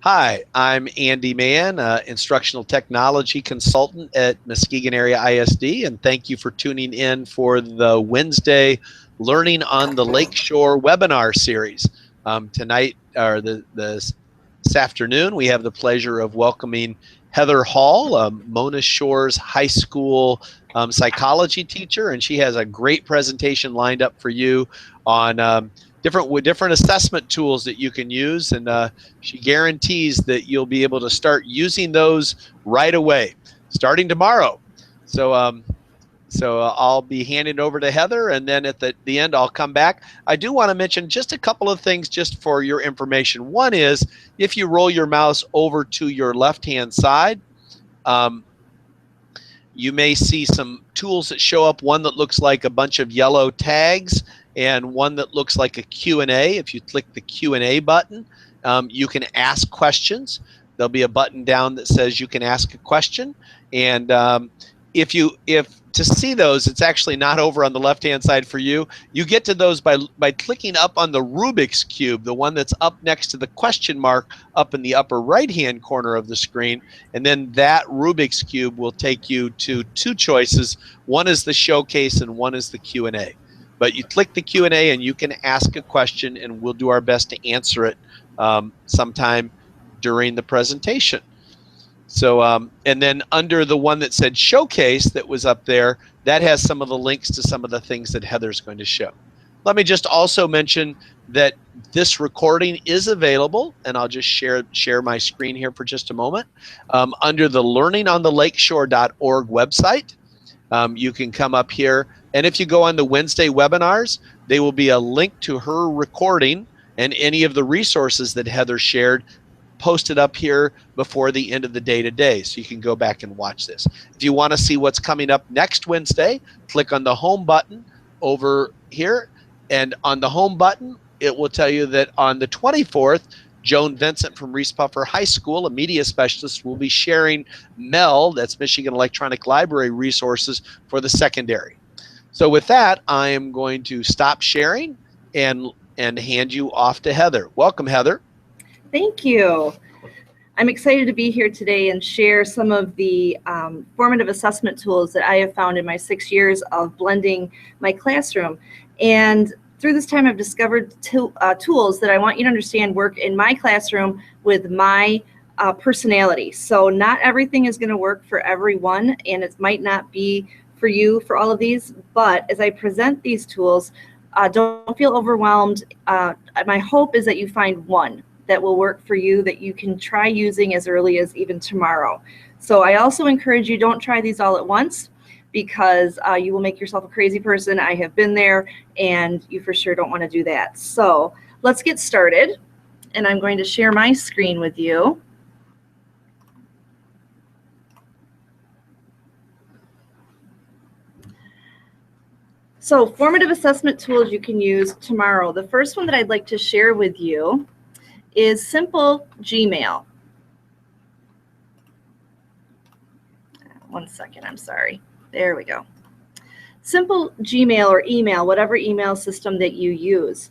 Hi, I'm Andy Mann, instructional technology consultant at Muskegon Area ISD, and thank you for tuning in for the Wednesday Learning on the Lakeshore webinar series. Tonight, or this afternoon, we have the pleasure of welcoming Heather Hall, Mona Shore's high school psychology teacher, and she has a great presentation lined up for you on different assessment tools that you can use, and she guarantees that you'll be able to start using those right away, starting tomorrow. So I'll be handing over to Heather, and then at the end I'll come back. I do want to mention just a couple of things just for your information. One is, if you roll your mouse over to your left-hand side, you may see some tools that show up, one that looks like a bunch of yellow tags and one that looks like a Q&A. If you click the Q&A button, you can ask questions. There'll be a button down that says you can ask a question. And if to see those, it's actually not over on the left-hand side for you. You get to those by clicking up on the Rubik's Cube, the one that's up next to the question mark up in the upper right-hand corner of the screen. And then that Rubik's Cube will take you to two choices. One is the showcase and one is the Q&A. But you click the Q&A and you can ask a question, and we'll do our best to answer it sometime during the presentation. So, and then under the one that said showcase that was up there, that has some of the links to some of the things that Heather's going to show. Let me just also mention that this recording is available, and I'll just share my screen here for just a moment. Under the learningonthelakeshore.org website, you can come up here, and if you go on the Wednesday webinars, there will be a link to her recording and any of the resources that Heather shared posted up here before the end of the day today, so you can go back and watch this. If you want to see what's coming up next Wednesday, click on the home button over here, and on the home button it will tell you that on the 24th, Joan Vincent from Reese Puffer High School, a media specialist, will be sharing MEL, that's Michigan Electronic Library resources for the secondary. So with that, I am going to stop sharing and hand you off to Heather. Welcome, Heather. Thank you. I'm excited to be here today and share some of the formative assessment tools that I have found in my 6 years of blending my classroom. And through this time, I've discovered tools that I want you to understand work in my classroom with my personality. So not everything is going to work for everyone, and it might not be for you for all of these, but as I present these tools, don't feel overwhelmed. My hope is that you find one that will work for you that you can try using as early as even tomorrow. So I also encourage you, don't try these all at once, because you will make yourself a crazy person. I have been there, and you for sure don't want to do that. So let's get started, and I'm going to share my screen with you. So formative assessment tools you can use tomorrow. The first one that I'd like to share with you is Simple Gmail. One second, I'm sorry. There we go. Simple Gmail or email, whatever email system that you use.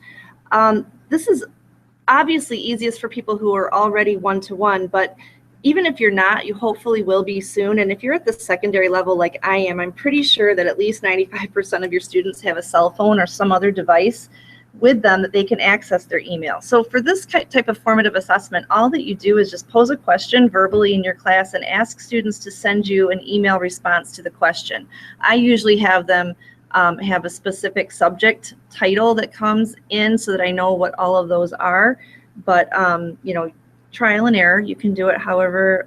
This is obviously easiest for people who are already one-to-one, but even if you're not, you hopefully will be soon. And if you're at the secondary level like I am, I'm pretty sure that at least 95% of your students have a cell phone or some other device with them that they can access their email. So for this type of formative assessment, all that you do is just pose a question verbally in your class and ask students to send you an email response to the question. I usually have them have a specific subject title that comes in so that I know what all of those are. But you know, trial and error, you can do it however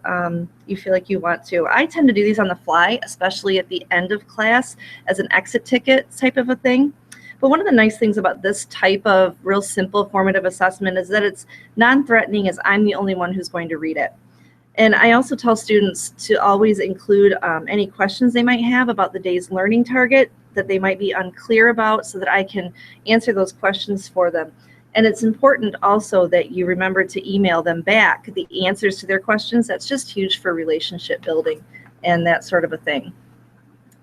you feel like you want to. I tend to do these on the fly, especially at the end of class as an exit ticket type of a thing. But one of the nice things about this type of real simple formative assessment is that it's non-threatening, as I'm the only one who's going to read it. And I also tell students to always include any questions they might have about the day's learning target that they might be unclear about, so that I can answer those questions for them. And it's important also that you remember to email them back the answers to their questions. That's just huge for relationship building and that sort of a thing.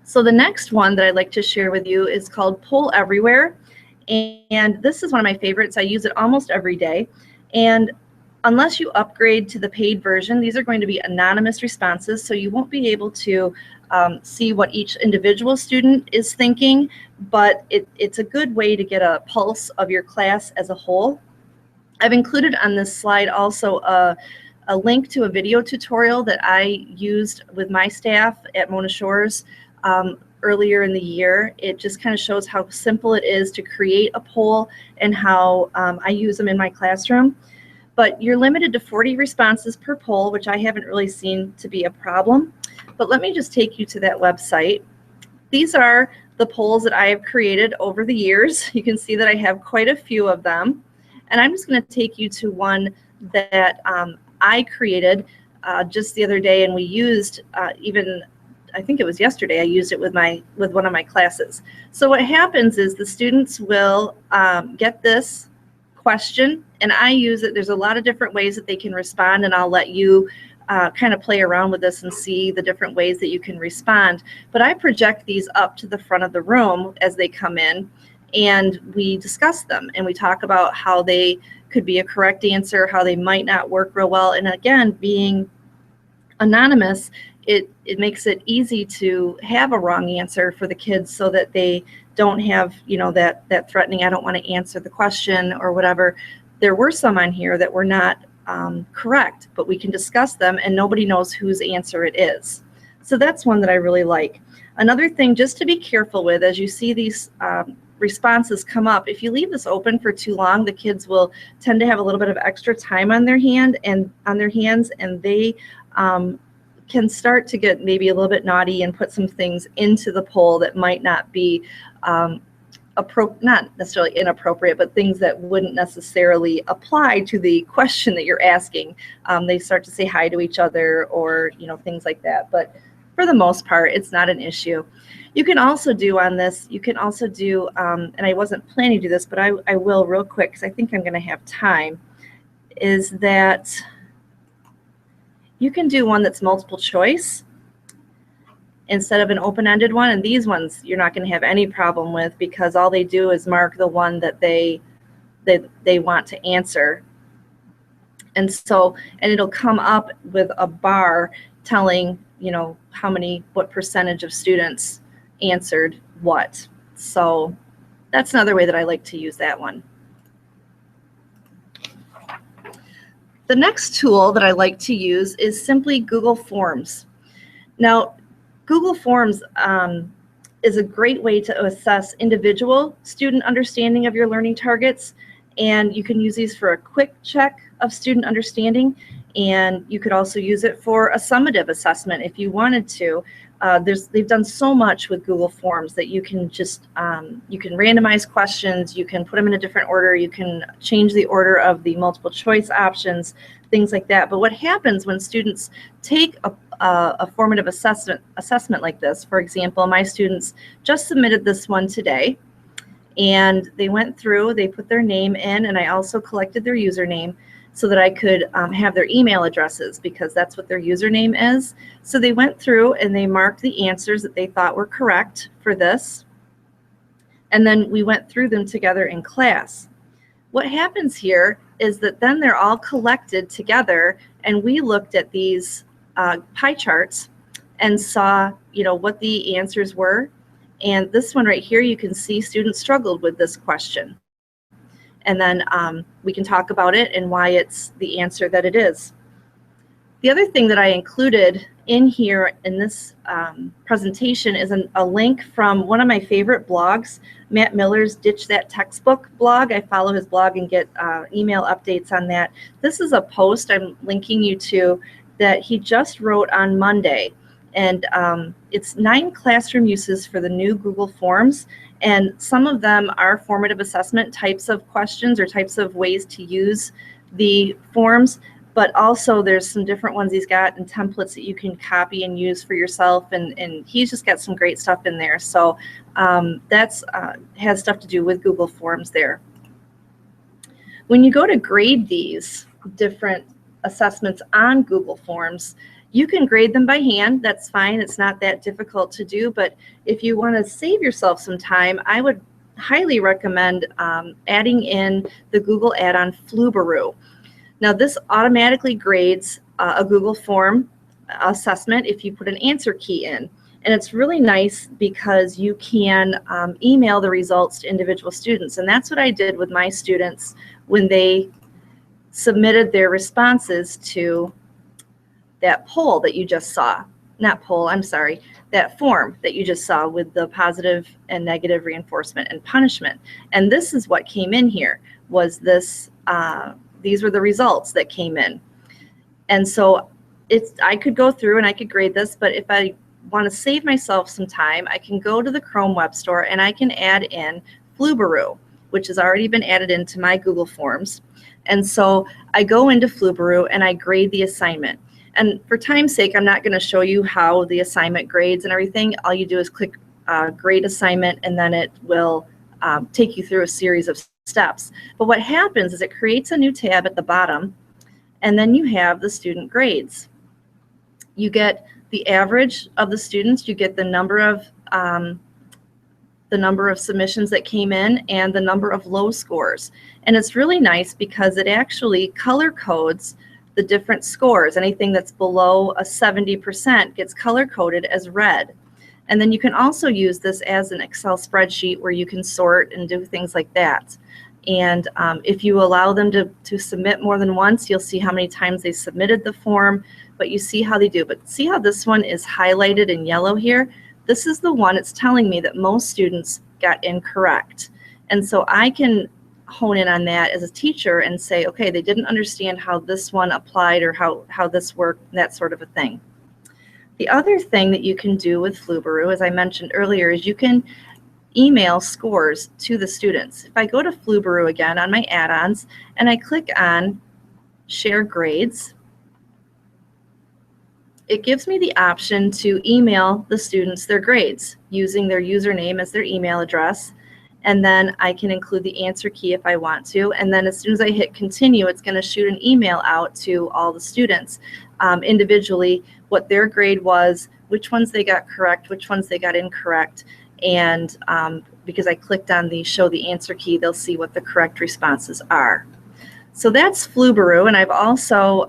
So the next one that I'd like to share with you is called Poll Everywhere. And this is one of my favorites. I use it almost every day. And Unless you upgrade to the paid version, these are going to be anonymous responses, so you won't be able to see what each individual student is thinking, but it's a good way to get a pulse of your class as a whole. I've included on this slide also a link to a video tutorial that I used with my staff at Mona Shores earlier in the year. It just kind of shows how simple it is to create a poll and how I use them in my classroom. But you're limited to 40 responses per poll, which I haven't really seen to be a problem. But let me just take you to that website. These are the polls that I have created over the years. You can see that I have quite a few of them. And I'm just going to take you to one that I created just the other day, and we used even, I think it was yesterday, I used it with one of my classes. So what happens is the students will get this question, and I use it. There's a lot of different ways that they can respond, and I'll let you kind of play around with this and see the different ways that you can respond. But I project these up to the front of the room as they come in, and we discuss them, and we talk about how they could be a correct answer, how they might not work real well. And again, being anonymous, it makes it easy to have a wrong answer for the kids so that they don't have, you know, that threatening, I don't want to answer the question or whatever. There were some on here that were not correct, but we can discuss them and nobody knows whose answer it is. So that's one that I really like. Another thing just to be careful with, as you see these responses come up, if you leave this open for too long, the kids will tend to have a little bit of extra time on their hands, and they can start to get maybe a little bit naughty and put some things into the poll that might not be not necessarily inappropriate, but things that wouldn't necessarily apply to the question that you're asking. They start to say hi to each other, or things like that. But for the most part, it's not an issue. You can also do on this, and I wasn't planning to do this, but I will real quick because I think I'm going to have time, is that you can do one that's multiple choice instead of an open-ended one. And these ones you're not going to have any problem with, because all they do is mark the one that they want to answer. And it'll come up with a bar telling, what percentage of students answered what. So that's another way that I like to use that one. The next tool that I like to use is simply Google Forms. Now, Google Forms is a great way to assess individual student understanding of your learning targets, and you can use these for a quick check of student understanding, and you could also use it for a summative assessment if you wanted to. They've done so much with Google Forms that you can just you can randomize questions, you can put them in a different order, you can change the order of the multiple choice options, things like that. But what happens when students take a formative assessment like this? For example, my students just submitted this one today, and they went through, they put their name in, and I also collected their username so that I could have their email addresses, because that's what their username is. So they went through and they marked the answers that they thought were correct for this, and then we went through them together in class. What happens here is that then they're all collected together, and we looked at these pie charts and saw what the answers were. And this one right here, you can see students struggled with this question. And then we can talk about it and why it's the answer that it is. The other thing that I included in here in this presentation is a link from one of my favorite blogs, Matt Miller's Ditch That Textbook blog. I follow his blog and get email updates on that. This is a post I'm linking you to that he just wrote on Monday. And it's 9 classroom uses for the new Google Forms. And some of them are formative assessment types of questions or types of ways to use the forms, but also there's some different ones he's got and templates that you can copy and use for yourself. And he's just got some great stuff in there. So that's has stuff to do with Google Forms there. When you go to grade these different assessments on Google Forms, you can grade them by hand. That's fine. It's not that difficult to do. But if you want to save yourself some time, I would highly recommend adding in the Google add-on Flubaroo. Now this automatically grades a Google form assessment if you put an answer key in. And it's really nice because you can email the results to individual students. And that's what I did with my students when they submitted their responses to that poll that you just saw. Not poll, I'm sorry, that form that you just saw with the positive and negative reinforcement and punishment. And this is what came in here, was this, these were the results that came in. And so I could go through and I could grade this, but if I want to save myself some time, I can go to the Chrome Web Store and I can add in Flubaroo, which has already been added into my Google Forms. And so I go into Flubaroo and I grade the assignment. And for time's sake, I'm not going to show you how the assignment grades and everything. All you do is click grade assignment, and then it will take you through a series of steps. But what happens is it creates a new tab at the bottom, and then you have the student grades. You get the average of the students, you get the number of submissions that came in, and the number of low scores. And it's really nice because it actually color codes the different scores. Anything that's below a 70% gets color coded as red. And then you can also use this as an Excel spreadsheet where you can sort and do things like that. And if you allow them to submit more than once, you'll see how many times they submitted the form, but you see how they do. But see how this one is highlighted in yellow here? This is the one it's telling me that most students got incorrect. And so I can hone in on that as a teacher and say, okay, they didn't understand how this one applied or how this worked, that sort of a thing. The other thing that you can do with Flubaroo, as I mentioned earlier, is you can email scores to the students. If I go to Flubaroo again on my add-ons and I click on Share Grades, it gives me the option to email the students their grades using their username as their email address. And then I can include the answer key if I want to. And then as soon as I hit continue, it's going to shoot an email out to all the students individually, what their grade was, which ones they got correct, which ones they got incorrect. And because I clicked on the show the answer key, they'll see what the correct responses are. So that's Flubaroo. And I've also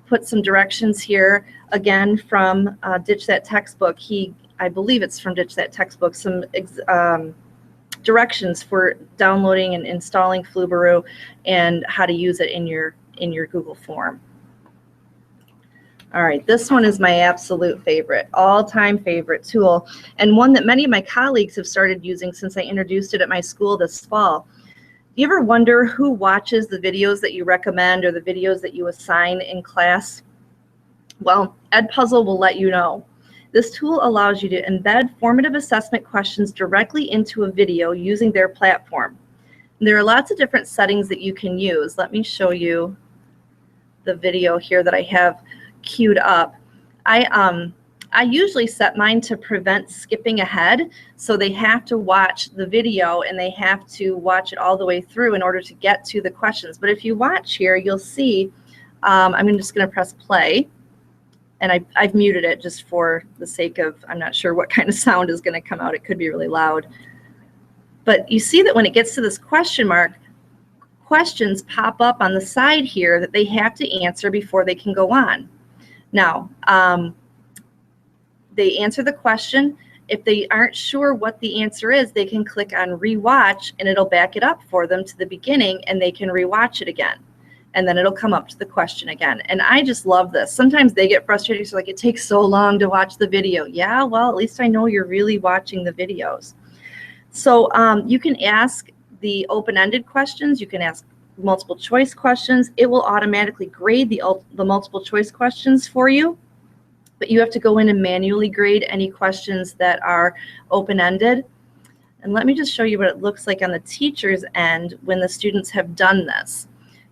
put some directions here, again, from Ditch That Textbook. I believe it's from Ditch That Textbook, some directions for downloading and installing Flubaroo and how to use it in your Google form. All right, this one is my absolute favorite, all-time favorite tool, and one that many of my colleagues have started using since I introduced it at my school this fall. Do you ever wonder who watches the videos that you recommend or the videos that you assign in class? Well, EdPuzzle will let you know. This tool allows you to embed formative assessment questions directly into a video using their platform. And there are lots of different settings that you can use. Let me show you the video here that I have queued up. I usually set mine to prevent skipping ahead, so they have to watch the video and they have to watch it all the way through in order to get to the questions. But if you watch here, you'll see, I'm just going to press play. And I've muted it just for the sake of, I'm not sure what kind of sound is going to come out. It could be really loud. But you see that when it gets to this question mark, questions pop up on the side here that they have to answer before they can go on. Now, they answer the question. If they aren't sure what the answer is, they can click on rewatch and it'll back it up for them to the beginning and they can rewatch it again. And then it'll come up to the question again. And I just love this. Sometimes they get frustrated. So like, it takes so long to watch the video. Yeah, well, at least I know you're really watching the videos. So you can ask the open-ended questions. You can ask multiple choice questions. It will automatically grade the multiple choice questions for you. But you have to go in and manually grade any questions that are open-ended. And let me just show you what it looks like on the teacher's end when the students have done this.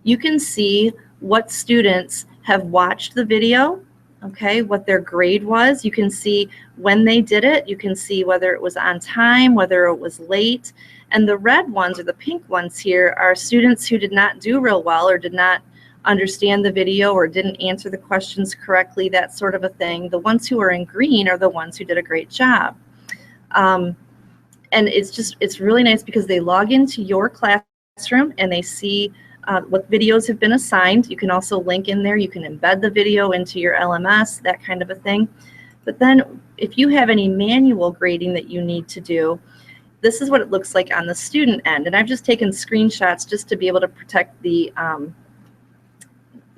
You can see what students have watched the video, okay, what their grade was. You can see when they did it. You can see whether it was on time, whether it was late. And the red ones or the pink ones here are students who did not do real well or did not understand the video or didn't answer the questions correctly, that sort of a thing. The ones who are in green are the ones who did a great job. And it's really nice because they log into your classroom and they see what videos have been assigned. You can also link in there. You can embed the video into your LMS, that kind of a thing. But then if you have any manual grading that you need to do, this is what it looks like on the student end. And I've just taken screenshots just to be able to protect the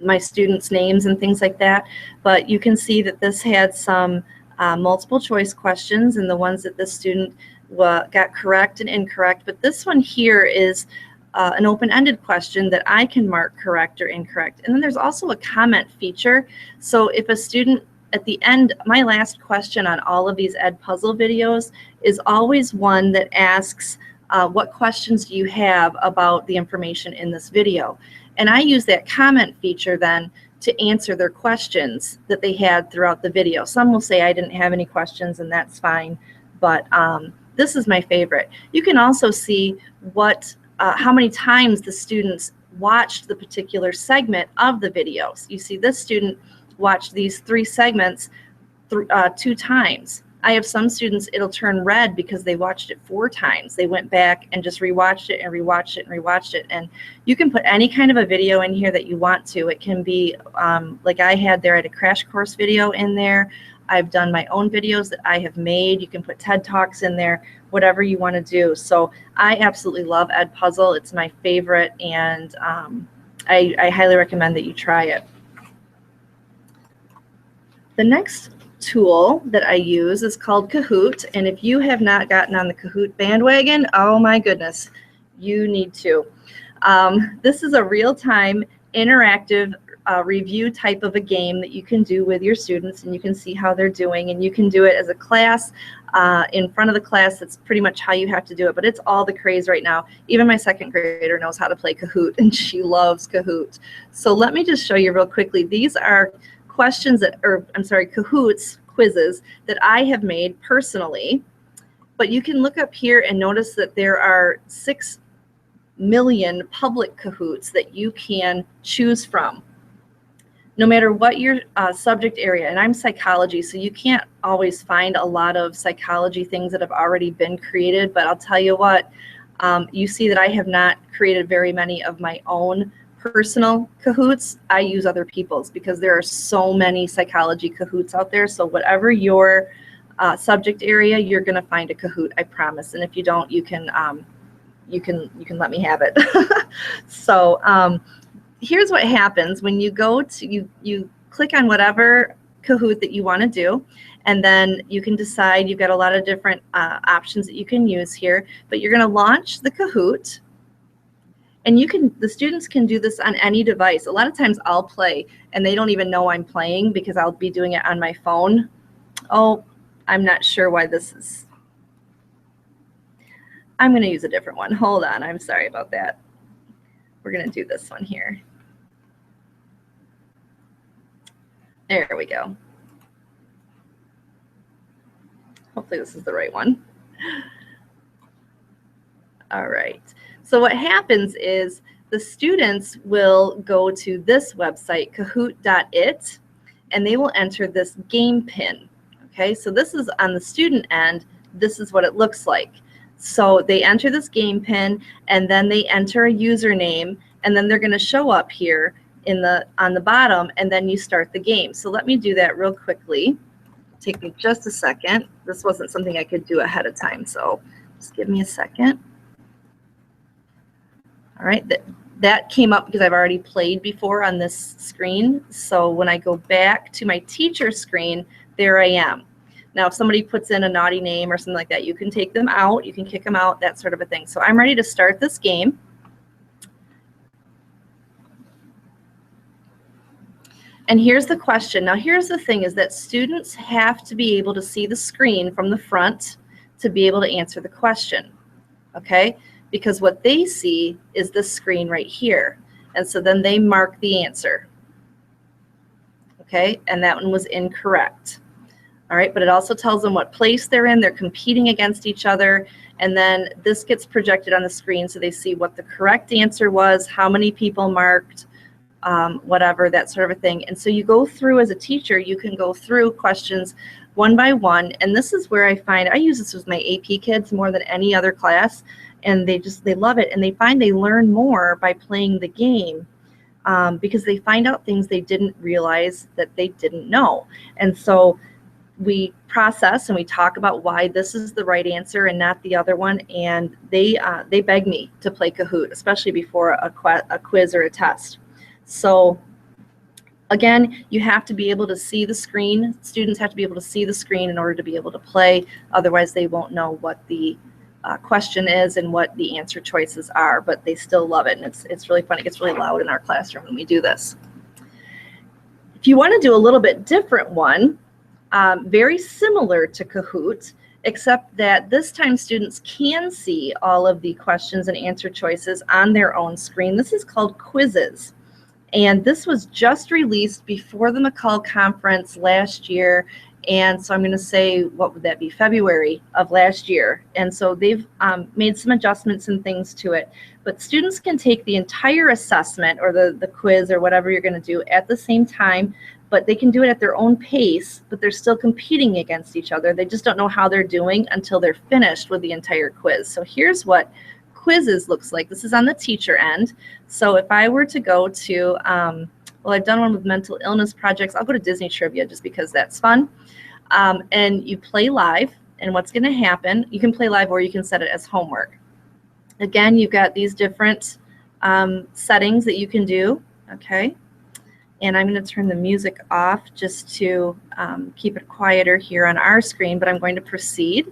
my students' names and things like that. But you can see that this had some multiple choice questions, and the ones that this student got correct and incorrect. But this one here is an open-ended question that I can mark correct or incorrect. And then there's also a comment feature. So if a student, at the end, my last question on all of these EdPuzzle videos is always one that asks, what questions do you have about the information in this video? And I use that comment feature then to answer their questions that they had throughout the video. Some will say I didn't have any questions, and that's fine, but this is my favorite. You can also see what how many times the students watched the particular segment of the videos. You see this student watched these 3 segments 2 times. I have some students, it'll turn red because they watched it 4 times. They went back and just rewatched it and rewatched it and rewatched it. And you can put any kind of a video in here that you want to. It can be like I had there, I had a crash course video in there. I've done my own videos that I have made. You can put TED Talks in there, whatever you want to do. So I absolutely love EdPuzzle. It's my favorite, and I highly recommend that you try it. The next tool that I use is called Kahoot, and if you have not gotten on the Kahoot bandwagon, oh my goodness, you need to. This is a real-time interactive review type of a game that you can do with your students, and you can see how they're doing, and you can do it as a class in front of the class. That's pretty much how you have to do it, but it's all the craze right now. Even my 2nd grader knows how to play Kahoot, and she loves Kahoot. So let me just show you real quickly. These are questions that, or I'm sorry, Kahoots quizzes that I have made personally, but you can look up here and notice that there are 6 million public Kahoots that you can choose from, no matter what your subject area. And I'm psychology, so you can't always find a lot of psychology things that have already been created, but I'll tell you what, you see that I have not created very many of my own personal Kahoots. I use other people's because there are so many psychology Kahoots out there. So whatever your subject area, you're going to find a Kahoot, I promise. And if you don't, you can let me have it. So here's what happens when you go to you click on whatever Kahoot that you want to do, and then you can decide. You've got a lot of different options that you can use here, but you're going to launch the Kahoot. And the students can do this on any device. A lot of times I'll play and they don't even know I'm playing because I'll be doing it on my phone. Oh, I'm not sure why this is. I'm going to use a different one. Hold on. I'm sorry about that. We're going to do this one here. There we go. Hopefully this is the right one. All right. So what happens is the students will go to this website, kahoot.it, and they will enter this game pin. Okay, so this is on the student end. This is what it looks like. So they enter this game pin, and then they enter a username, and then they're going to show up here on the bottom, and then you start the game. So let me do that real quickly. Take me just a second. This wasn't something I could do ahead of time, so just give me a second. All right, that came up because I've already played before on this screen. So when I go back to my teacher screen, there I am. Now, if somebody puts in a naughty name or something like that, you can take them out, you can kick them out, that sort of a thing. So I'm ready to start this game. And here's the question. Now, here's the thing is that students have to be able to see the screen from the front to be able to answer the question, okay? Because what they see is this screen right here. And so then they mark the answer. Okay, and that one was incorrect. All right, but it also tells them what place they're in. They're competing against each other. And then this gets projected on the screen so they see what the correct answer was, how many people marked, whatever, that sort of a thing. And so you go through as a teacher, you can go through questions one by one. And this is where I find, I use this with my AP kids more than any other class. and they love it, and they find they learn more by playing the game, because they find out things they didn't realize that they didn't know. And so we process and we talk about why this is the right answer and not the other one, and they beg me to play Kahoot, especially before a quiz or a test. So again, you have to be able to see the screen. Students have to be able to see the screen in order to be able to play. Otherwise, they won't know what the question is and what the answer choices are, but they still love it, and it's really fun. It gets really loud in our classroom when we do this. If you want to do a little bit different one, very similar to Kahoot, except that this time students can see all of the questions and answer choices on their own screen. This is called Quizzes. And this was just released before the McCall conference last year. And so I'm going to say, what would that be, February of last year. And so they've made some adjustments and things to it. But students can take the entire assessment or the quiz or whatever you're going to do at the same time, but they can do it at their own pace, but they're still competing against each other. They just don't know how they're doing until they're finished with the entire quiz. So here's what Quizzes looks like. This is on the teacher end. So if I were to go to, well, I've done one with mental illness projects. I'll go to Disney Trivia just because that's fun. And you play live, and what's going to happen, you can play live or you can set it as homework. Again, you've got these different settings that you can do, okay? And I'm going to turn the music off just to keep it quieter here on our screen, but I'm going to proceed,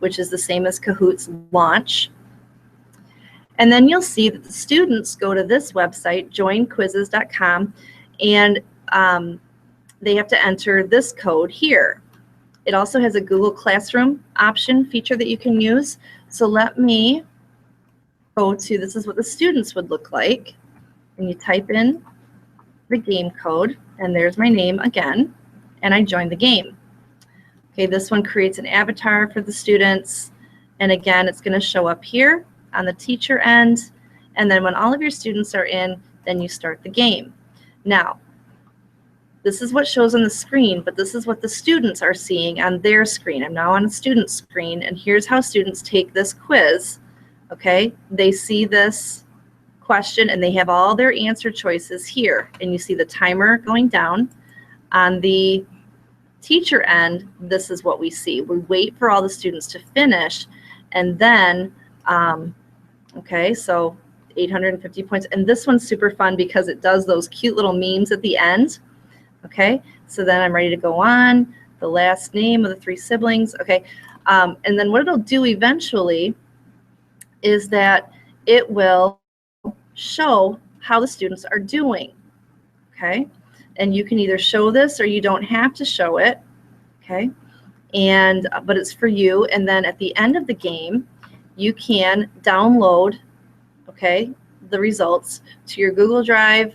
which is the same as Kahoot's launch. And then you'll see that the students go to this website, joinquizzes.com, and they have to enter this code here. It also has a Google Classroom option feature that you can use. So let me go to, this is what the students would look like. And you type in the game code, and there's my name again, and I join the game. Okay, this one creates an avatar for the students, and again, it's going to show up here on the teacher end, and then when all of your students are in, then you start the game. Now, this is what shows on the screen, but this is what the students are seeing on their screen. I'm now on a student screen, and here's how students take this quiz. Okay, they see this question and they have all their answer choices here, and you see the timer going down. On the teacher end, this is what we see. We wait for all the students to finish, and then okay, so 850 points, and this one's super fun because it does those cute little memes at the end. Okay, so then I'm ready to go on, the last name of the 3 siblings. Okay, and then what it'll do eventually is that it will show how the students are doing. Okay, and you can either show this or you don't have to show it. Okay, and but it's for you. And then at the end of the game, you can download, okay, the results to your Google Drive,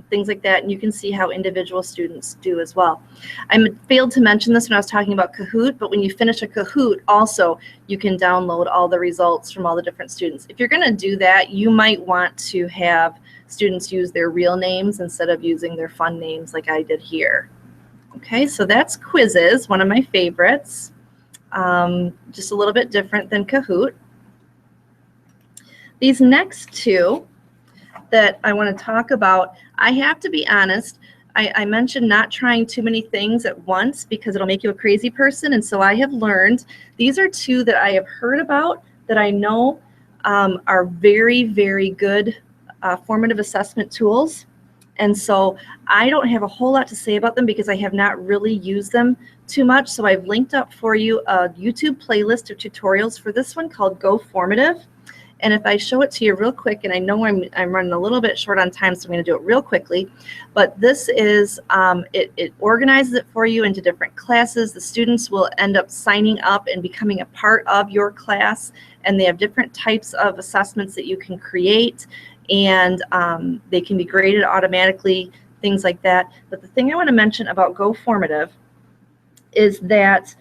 things like that, and you can see how individual students do as well. I failed to mention this when I was talking about Kahoot, but when you finish a Kahoot, also you can download all the results from all the different students. If you're going to do that, you might want to have students use their real names instead of using their fun names like I did here. Okay, so that's Quizzes, one of my favorites. Just a little bit different than Kahoot. These next two that I want to talk about, I have to be honest, I mentioned not trying too many things at once because it'll make you a crazy person, and so I have learned, these are two that I have heard about that I know are very, very good formative assessment tools. And so I don't have a whole lot to say about them because I have not really used them too much. So I've linked up for you a YouTube playlist of tutorials for this one called GoFormative. And if I show it to you real quick, and I know I'm running a little bit short on time, so I'm going to do it real quickly, but this is, it organizes it for you into different classes. The students will end up signing up and becoming a part of your class, and they have different types of assessments that you can create, and they can be graded automatically, things like that. But the thing I want to mention about GoFormative is that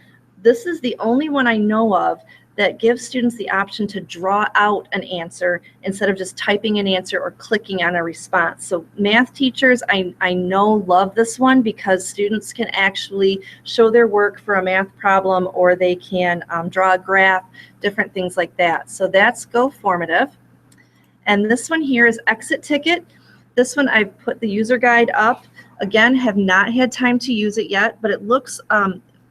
this is the only one I know of that gives students the option to draw out an answer instead of just typing an answer or clicking on a response. So math teachers, I know, love this one because students can actually show their work for a math problem, or they can draw a graph, different things like that. So that's GoFormative. And this one here is Exit Ticket. This one I've put the user guide up. Again, have not had time to use it yet, but it looks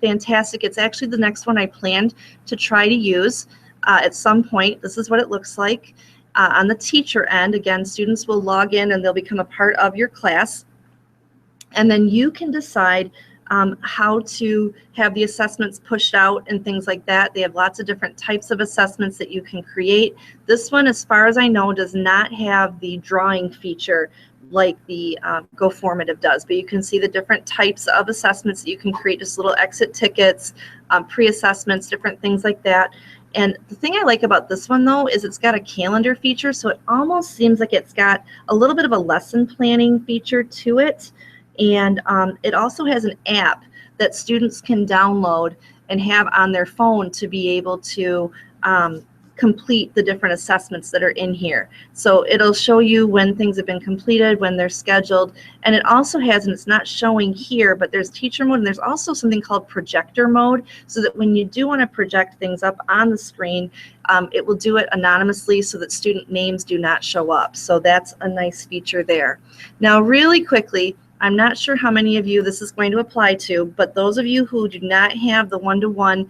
fantastic. It's actually the next one I planned to try to use at some point. This is what it looks like. On the teacher end, again, students will log in and they'll become a part of your class. And then you can decide how to have the assessments pushed out and things like that. They have lots of different types of assessments that you can create. This one, as far as I know, does not have the drawing feature like the GoFormative does, but you can see the different types of assessments that you can create, just little exit tickets, pre-assessments, different things like that. And the thing I like about this one, though, is it's got a calendar feature, so it almost seems like it's got a little bit of a lesson planning feature to it. And it also has an app that students can download and have on their phone to be able to complete the different assessments that are in here. So it'll show you when things have been completed, when they're scheduled, and it also has, and it's not showing here, but there's teacher mode, and there's also something called projector mode, so that when you do want to project things up on the screen, it will do it anonymously so that student names do not show up. So that's a nice feature there. Now, really quickly, I'm not sure how many of you this is going to apply to, but those of you who do not have the one-to-one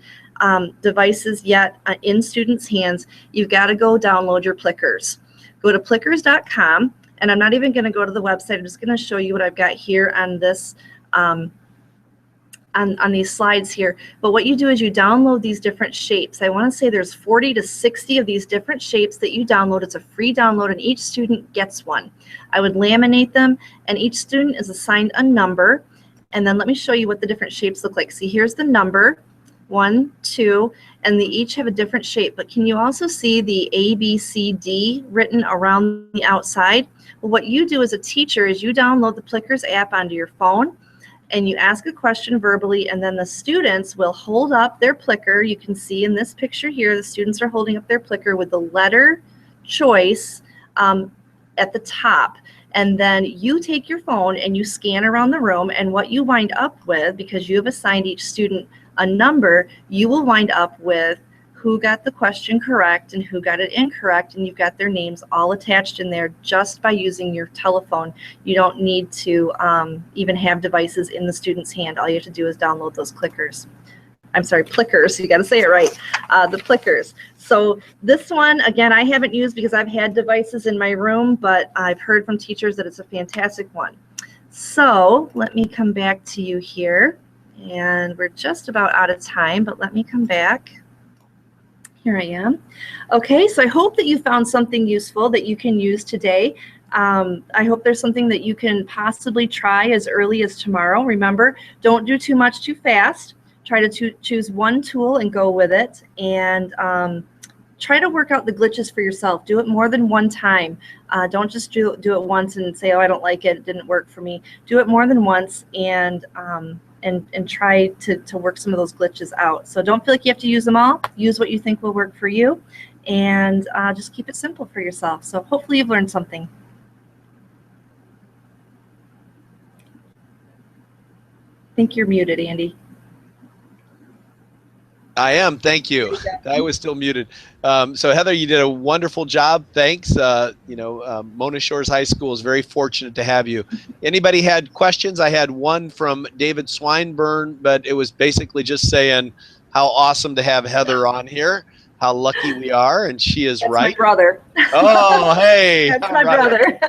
devices yet in students' hands, you've got to go download your Plickers. Go to plickers.com, and I'm not even going to go to the website. I'm just going to show you what I've got here on this on these slides here. But what you do is you download these different shapes. I want to say there's 40 to 60 of these different shapes that you download. It's a free download, and each student gets one. I would laminate them, and each student is assigned a number. And then let me show you what the different shapes look like. See, here's the number, 1, 2, and they each have a different shape. But can you also see the A, B, C, D written around the outside? Well, what you do as a teacher is you download the Plickers app onto your phone, and you ask a question verbally, and then the students will hold up their Plicker. You can see in this picture here, the students are holding up their Plicker with the letter choice at the top. And then you take your phone and you scan around the room, and what you wind up with, because you have assigned each student a number, you will wind up with who got the question correct and who got it incorrect, and you've got their names all attached in there just by using your telephone. You don't need to even have devices in the student's hand. All you have to do is download those Plickers. You got to say it right. The Plickers. So this one, again, I haven't used because I've had devices in my room, but I've heard from teachers that it's a fantastic one. So let me come back to you here, and we're just about out of time, but let me come back. Here I am. Okay, so I hope that you found something useful that you can use today. I hope there's something that you can possibly try as early as tomorrow. Remember, don't do too much too fast. Try to choose one tool and go with it, and try to work out the glitches for yourself. Do it more than one time. Don't just do it once and say, oh, I don't like it, it didn't work for me. Do it more than once, and try to work some of those glitches out. So don't feel like you have to use them all. Use what you think will work for you, and just keep it simple for yourself. So hopefully you've learned something. I think you're muted, Andy. I am. Thank you. I was still muted. So Heather, you did a wonderful job. Thanks. Mona Shores High School is very fortunate to have you. Anybody had questions? I had one from David Swinburne, but it was basically just saying how awesome to have Heather on here. How lucky we are, and she is right. That's my brother. Oh, hey. That's my brother.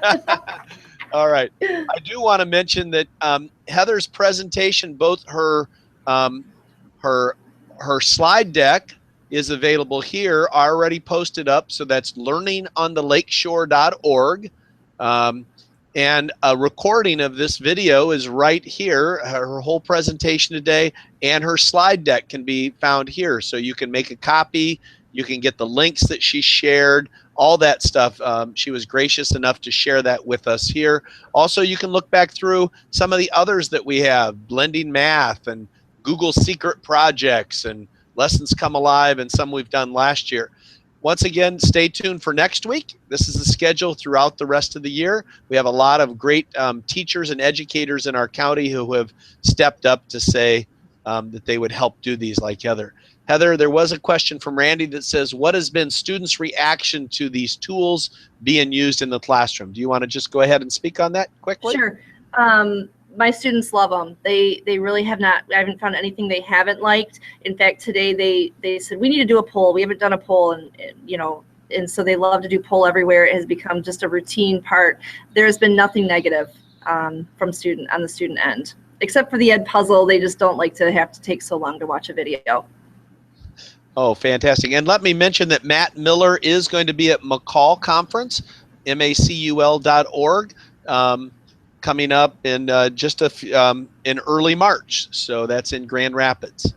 All right. I do want to mention that Heather's presentation, both her slide deck is available here, already posted up. So that's learningonthelakeshore.org. And a recording of this video is right here. Her whole presentation today and her slide deck can be found here. So you can make a copy. You can get the links that she shared, all that stuff. She was gracious enough to share that with us here. Also, you can look back through some of the others that we have, Blending Math and Google Secret Projects and lessons come alive, and some we've done last year. Once again, stay tuned for next week. This is the schedule throughout the rest of the year. We have a lot of great teachers and educators in our county who have stepped up to say that they would help do these, like Heather. Heather, there was a question from Randy that says, what has been students' reaction to these tools being used in the classroom? Do you want to just go ahead and speak on that quickly? Sure. My students love them. They really have not, I haven't found anything they haven't liked. In fact, today they said, we need to do a poll. We haven't done a poll, and you know, and so they love to do poll everywhere. It has become just a routine part. There's been nothing negative from on the student end, except for the EdPuzzle. They just don't like to have to take so long to watch a video. Oh, fantastic. And let me mention that Matt Miller is going to be at McCall Conference, macul.org, coming up in in early March. So that's in Grand Rapids.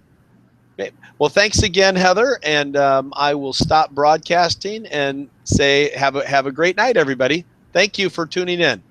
Okay. Well, thanks again, Heather, and I will stop broadcasting and say have a great night, everybody. Thank you for tuning in.